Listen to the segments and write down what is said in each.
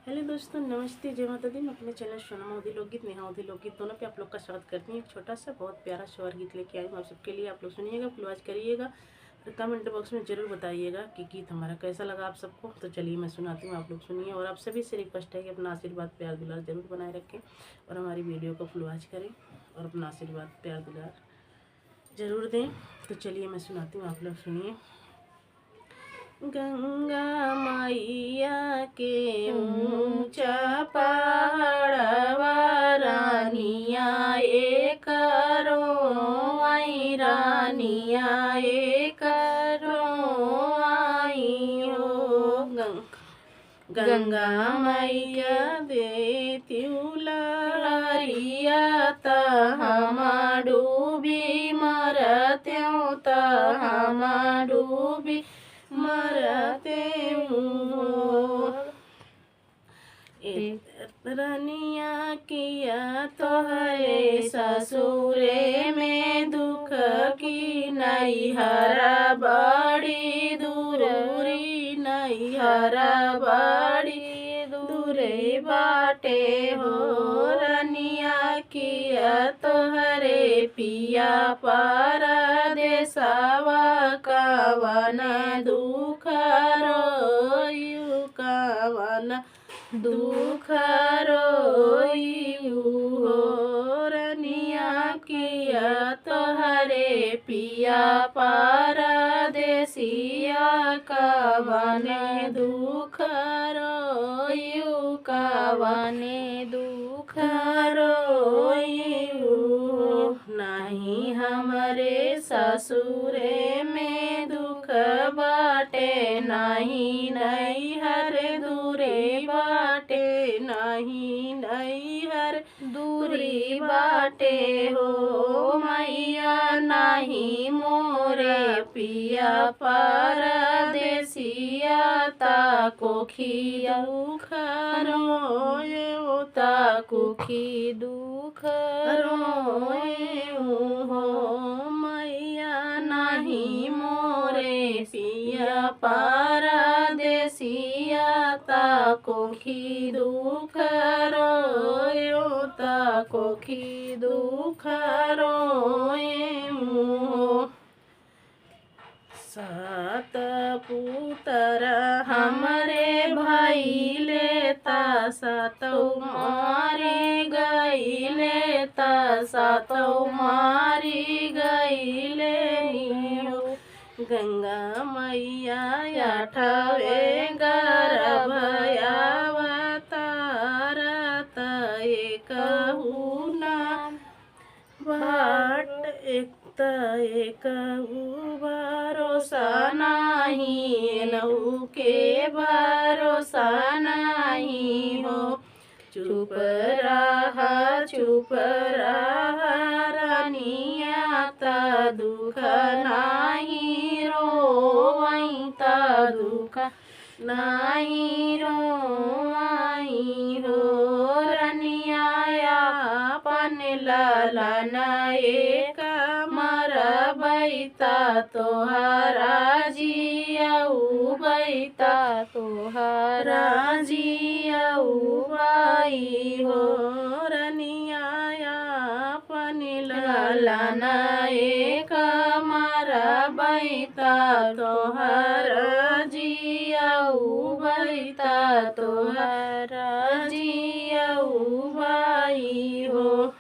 Hello दोस्तों, नमस्ते, जय माता दी। मैं अपने चैनल सोनम अवधी लोकगीत, नेहा अवधी लोकगीत दोनों पे आप लोग का स्वागत करती हूँ। एक छोटा सा बहुत प्यारा स्वर गीत लेके आई हूँ आप सबके लिए। आप लोग सुनिएगा, फुलवाज करिएगा और कमेंट बॉक्स में ज़रूर बताइएगा कि गीत हमारा कैसा लगा आप सबको। तो चलिए मैं सुनाती हूँ, आप लोग सुनिए। और आप सभी से रिक्वेस्ट है कि अपना आशीर्वाद प्यार दुलार जरूर बनाए रखें और हमारी वीडियो को फुलवाज करें और अपना आशीर्वाद प्यार दुलार जरूर दें। तो चलिए मैं सुनाती हूँ, आप लोग सुनिए। गंगा मैया के ऊंचा पहाड़वा रानिया करो आई, रानिया करो आई हो। गंगा मैया देती लहरिया त हम डूबी मरते त हम डूबी मरते रनिया किया तोहरे ससुरे में दुख की नैहरा बड़ी दूरी, नैहरा बड़ी दूरे बाटे हो। रनिया किया तोहरे पिया परदेसवा कवन दुख रोयु, कवन दुख रोयु हो। रनिया किया तोहरे पिया परदेसिया कवन दुख रोयु, कवन दुख रोयु हो। नहीं हमरे ससुरे में दुख बाटे, नहीं नैहर दूरे बाटे, नहीं नैहर दूरी बाटे हो। मैया नहीं मोरे पिया परदेसिया ताको खिया दुख रोए, ताको खी दुख रोए हो। मैया नहीं मोरे पिया परदेसिया ताको खी दुख रोए, ताको खी दुख रोए हो। सात पुत्र हमरे भइले ता सातौ मारी गइले, ता सातौ मारी गइले हो। गंगा मैया आठवे गर्भ अवतारत एकहु नाम बाट, एकहु भरोसा नहीं, नहु के भरोसा नहीं हो। चुप रह रानिया ता दुख नहीं रोई, ता दुख नहीं रोई हो। रनिया अपन ललन एक मरबैता तोहरा जियऊ बैता, तोहरा जियऊ बाई हो। रनिया अपन ललन एक मरबैता तोहरा जियऊ बैता, तोहरा जियऊ बाई हो।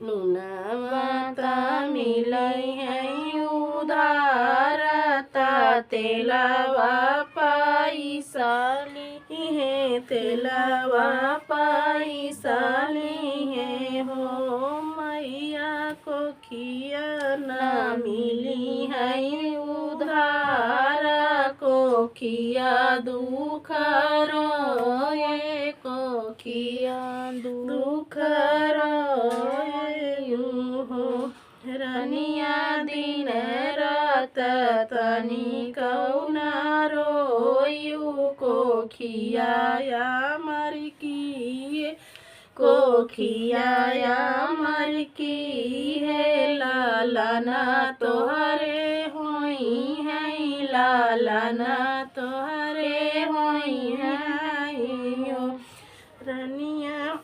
नुनवाता मिलई है उधार ता तेलवा पैसा ली है, तेलवा पैसा ली है हो। मैया को खिया ना मिली है उधार, को खिया दुख रोए, को खिया दुख रोए हो। रनिया दिन रात तनी कौना रोयु, को खियाया मर की, को खियाया मर की है। लालना तोहरे होई है, लालना तोहरे होई है। मैया।